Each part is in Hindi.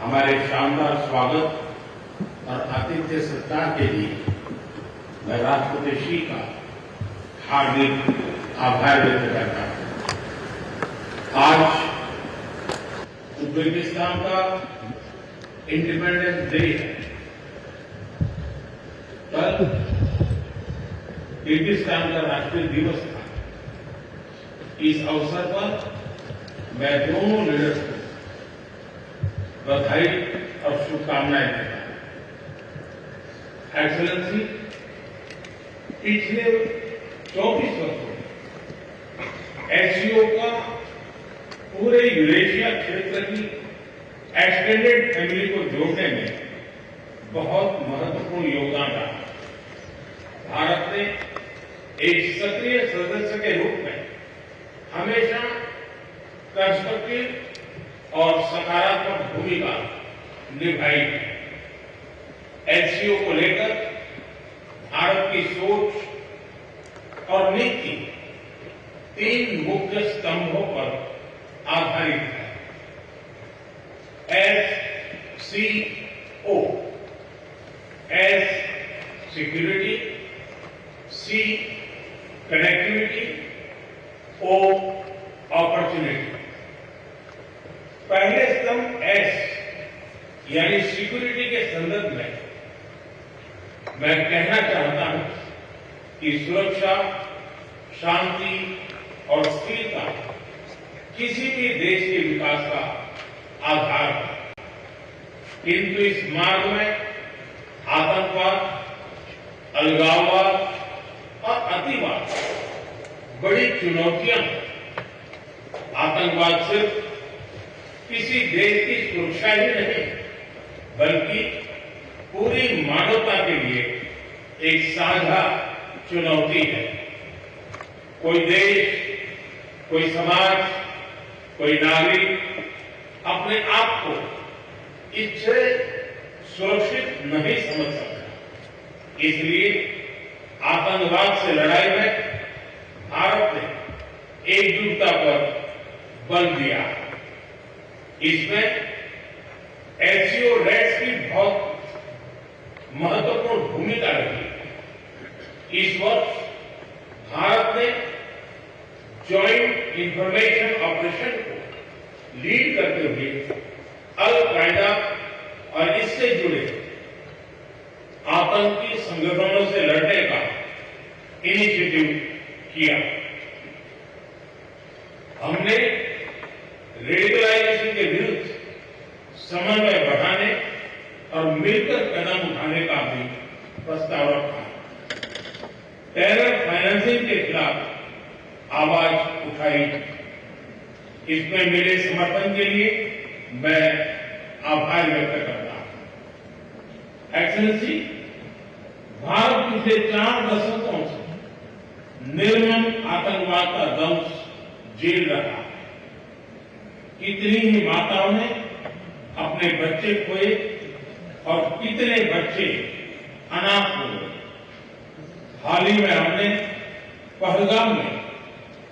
हमारे शानदार स्वागत और आतिथ्य सत्कार के लिए मैं राष्ट्रपति श्री का हार्दिक आभार व्यक्त करता हूं। आज उज्बेकिस्तान का इंडिपेंडेंस डे है। कल किर्गिस्तान का राष्ट्रीय दिवस था। इस अवसर पर मैं दोनों लीडर्स को बधाई और शुभकामनाएं देता हूं। एक्सेलेंसी, पिछले 24 वर्षों में एससीओ का पूरे यूरेशिया क्षेत्र की एक्सटेंडेड फैमिली को जोड़ने में बहुत महत्वपूर्ण योगदान रहा। भारत ने एक सक्रिय सदस्य के रूप में हमेशा कंस्ट्रक्टिव और सकारात्मक भूमिका निभाई है। एससीओ को लेकर भारत की सोच और नीति 3 मुख्य स्तंभों पर आधारित है। एससीओ, एस सिक्योरिटी, सी कनेक्टिविटी, ओ अपॉर्चुनिटी। पहले स्तंभ एस यानी सिक्योरिटी के संदर्भ में मैं कहना चाहता हूं कि सुरक्षा, शांति और स्थिरता किसी भी देश के विकास का आधार है। किंतु इस मार्ग में आतंकवाद, अलगाववाद और अतिवाद बड़ी चुनौतियां हैं। आतंकवाद सिर्फ किसी देश की सुरक्षा ही नहीं, बल्कि पूरी मानवता के लिए एक साझा चुनौती है। कोई देश, कोई समाज, कोई नागरिक अपने आप को इससे सुरक्षित नहीं समझ सकता। इसलिए आतंकवाद से लड़ाई में भारत ने एकजुटता पर बल दिया। इसमें एससीओ रेट्स की बहुत महत्वपूर्ण भूमिका रही। इस वर्ष भारत ने जॉइंट इंफॉर्मेशन ऑपरेशन को लीड करते हुए अल कायदा और इससे जुड़े आतंकी संगठनों से लड़ने का इनिशिएटिव किया। हमने रेडिकलाइजेशन के विरुद्ध समन्वय बढ़ाने और मिलकर कदम उठाने का भी प्रस्ताव रखा। टेरर फाइनेंसिंग के खिलाफ आवाज उठाई। इसमें मेरे समर्थन के लिए मैं आभार व्यक्त करता हूं। एक्सेलेंसी, भारत पिछले 4 दशकों से निर्मम आतंकवाद का दंश झेल रहा है। कितनी ही माताओं ने अपने बच्चे खोए और कितने बच्चे अनाथ हो गए। हाल ही में हमने पहलगाम में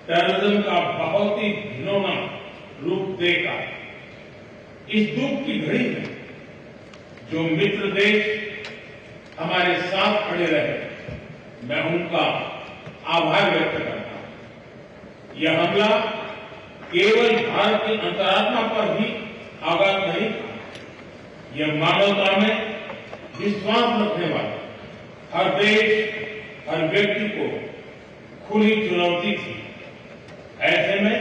टेररिज्म का बहुत ही घिनौना रूप देखा। इस दुख की घड़ी में जो मित्र देश हमारे साथ खड़े रहे, मैं उनका आभार व्यक्त करता हूं। यह हमला केवल भारत की अंतरात्मा पर ही आघात नहीं था, यह मानवता में विश्वास रखने वाले हर देश, हर व्यक्ति को खुली चुनौती थी। ऐसे में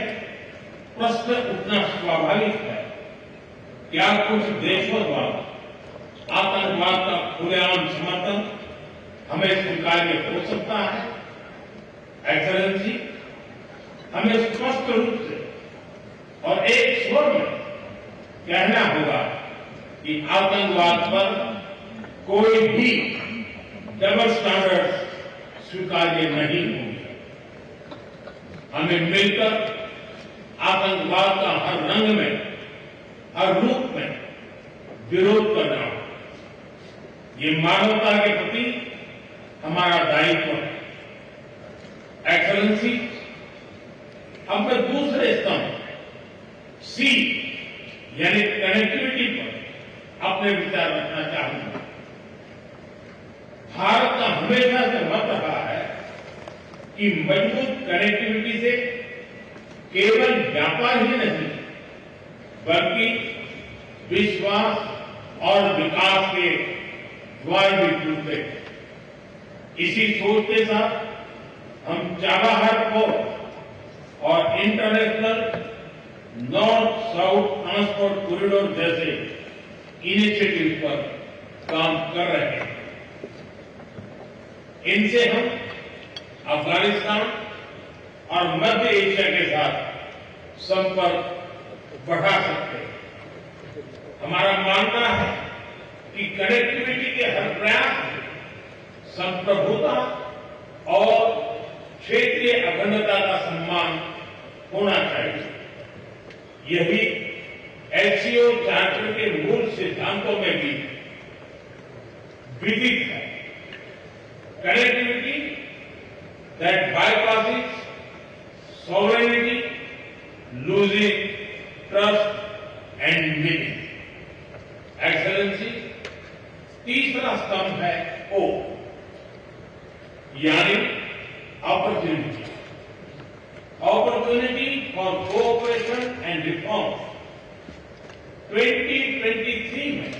प्रश्न उठना स्वाभाविक है, क्या कुछ देशों द्वारा आतंकवाद का खुलेआम समर्थन हमें स्वीकार्य हो सकता है? एक्सेलेंसी, हमें स्पष्ट रूप से और एक स्वर में कहना होगा कि आतंकवाद पर कोई भी डबल स्टैंडर्ड स्वीकार्य नहीं होंगे। हमें मिलकर आतंकवाद का हर रंग में, हर रूप में विरोध करना होगा। ये मानवता के प्रति हमारा दायित्व है। एक्सेलेंसी, अब मैं दूसरे स्तंभ सी यानी कनेक्टिविटी पर अपने विचार रखना चाहूंगा। भारत का हमेशा से मत रहा है कि मजबूत कनेक्टिविटी से केवल व्यापार ही नहीं बल्कि विश्वास और विकास के द्वार भी खुलते हैं। इसी सोच के साथ हम चाबहार पोर्ट और international north south transport corridor जैसे इनिशिएटिव पर काम कर रहे हैं। इनसे हम अफगानिस्तान और मध्य एशिया के साथ संपर्क बढ़ा सकते हैं। हमारा मानना है कि कनेक्टिविटी के हर प्रयास में संप्रभुता और क्षेत्रीय अखंडता का सम्मान होना चाहिए। यही एससीओ चार्टर के मूल सिद्धांतों में भी विदित है। Connectivity that bypasses sovereignty, losing trust and meaning. Excellency, तीसरा स्तंभ है ओ यानी opportunity. Opportunity for cooperation and reform. 2023 में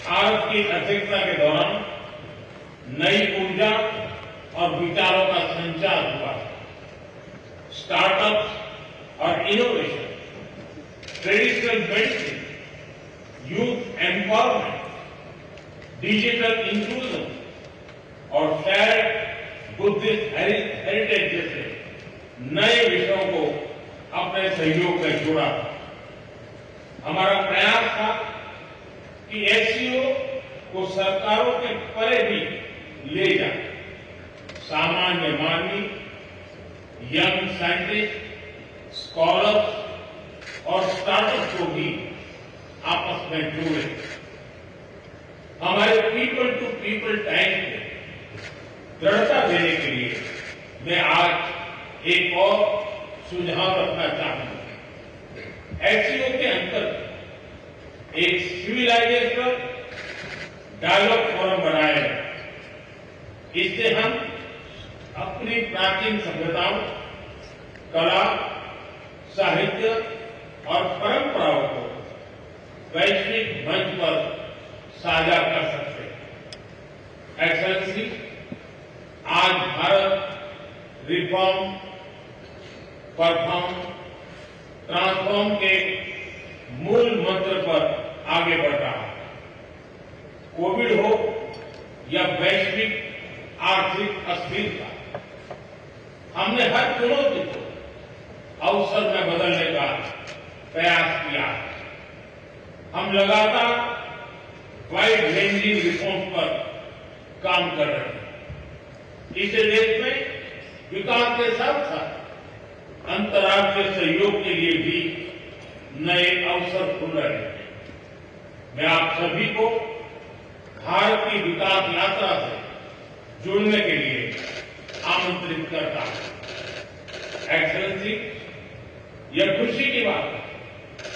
भारत की अध्यक्षता के दौरान नई ऊर्जा और विचारों का संचार हुआ। स्टार्टअप्स और innovation, traditional medicine, youth empowerment, digital inclusion और शेयर्ड बुद्धिस्ट हेरिटेज जैसे नए विषयों को अपने सहयोग में जोड़ा। हमारा प्रयास था कि एससीओ को सरकारों के परे भी ले जाए। सामान्य मानवी, यंग साइंटिस्ट, स्कॉलर्स और स्टार्टअप को भी आपस में जोड़े। हमारे पीपल टू पीपल टाइम को दृढ़ता देने के लिए मैं आज एक और सुझाव रखना चाहूंगा। एससीओ के अंतर्गत एक सिविलाइजेशन डायलॉग फोरम बनाया गया। इससे हम अपनी प्राचीन सभ्यताओं, कला, साहित्य और परंपराओं को वैश्विक मंच पर साझा कर सकते हैं। एक्सेलेंसी, आज भारत रिफॉर्म, परफॉर्म, ट्रांसफॉर्म के मूल मंत्र पर आगे बढ़ रहा है। कोविड हो या वैश्विक आर्थिक अस्थिरता, हमने हर चुनौती को अवसर में बदलने का प्रयास किया। हम लगातार वाइड रेंजिंग रिफॉर्म पर काम कर रहे हैं। इससे देश में विकास के साथ साथ अंतर्राष्ट्रीय सहयोग के लिए भी नए अवसर खुल रहे हैं। मैं आप सभी को भारत की विकास यात्रा से जुड़ने के लिए आमंत्रित करता हूं। एक्सेलेंसी, यह खुशी की बात है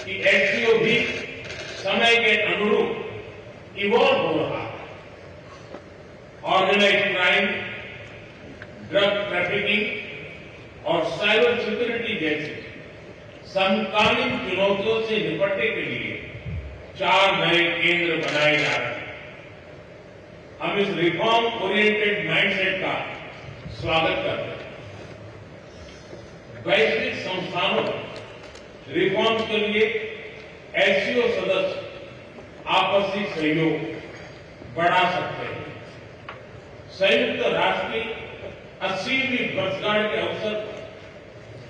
कि एससीओ भी समय के अनुरूप इवॉल्व हो रहा है। ऑर्गेनाइज्ड क्राइम, ड्रग ट्रैफिकिंग और साइबर सिक्योरिटी जैसे समकालीन चुनौतियों से निपटने के लिए 4 नए केंद्र बनाए जा रहे हैं। हम इस रिफॉर्म ओरिएंटेड माइंडसेट का स्वागत करते हैं। वैश्विक संस्थानों में रिफॉर्म्स के लिए एससीओ सदस्य आपसी सहयोग बढ़ा सकते हैं। संयुक्त राष्ट्र की 80वीं वर्षगांठ के अवसर पर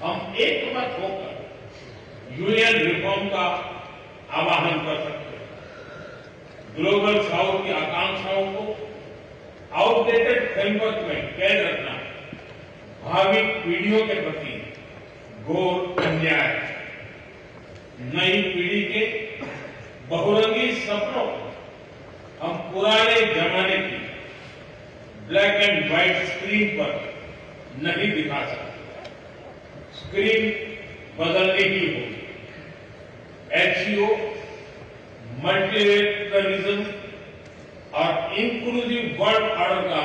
हम एकमत होकर यूएन रिफॉर्म का आह्वान कर सकते हैं। ग्लोबल साउथ की आकांक्षाओं को आउटडेटेड फ्रेमवर्क में कैद रखना भावी पीढ़ियों के प्रति घोर अन्याय है। नई पीढ़ी के बहुरंगी सपनों को हम पुराने जमाने की ब्लैक एंड व्हाइट स्क्रीन पर नहीं दिखा सकते। स्क्रीन बदलनी ही होगी। एचसीओ मल्टीलेटरलिज्म और इंक्लूसिव वर्ल्ड ऑर्डर का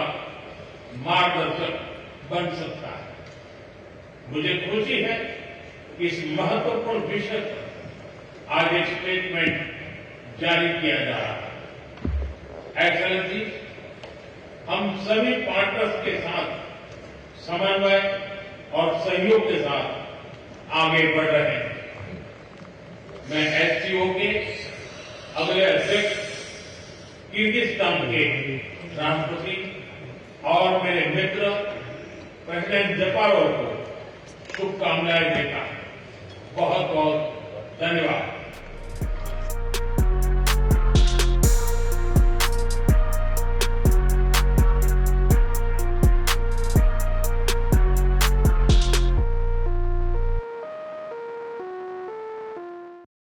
मार्गदर्शक बन सकता है। मुझे खुशी है कि इस महत्वपूर्ण विषय पर आज एक स्टेटमेंट जारी किया जा रहा है। एक्सेलेंसी, हम सभी पार्टनर्स के साथ समन्वय और सहयोग के साथ आगे बढ़ रहे हैं। मैं एससीओ के अगले अध्यक्ष किर्गिस्तान के राष्ट्रपति और मेरे मित्र प्रेसिडेंट जपारोव को शुभकामनाएं देता हूं। बहुत बहुत धन्यवाद।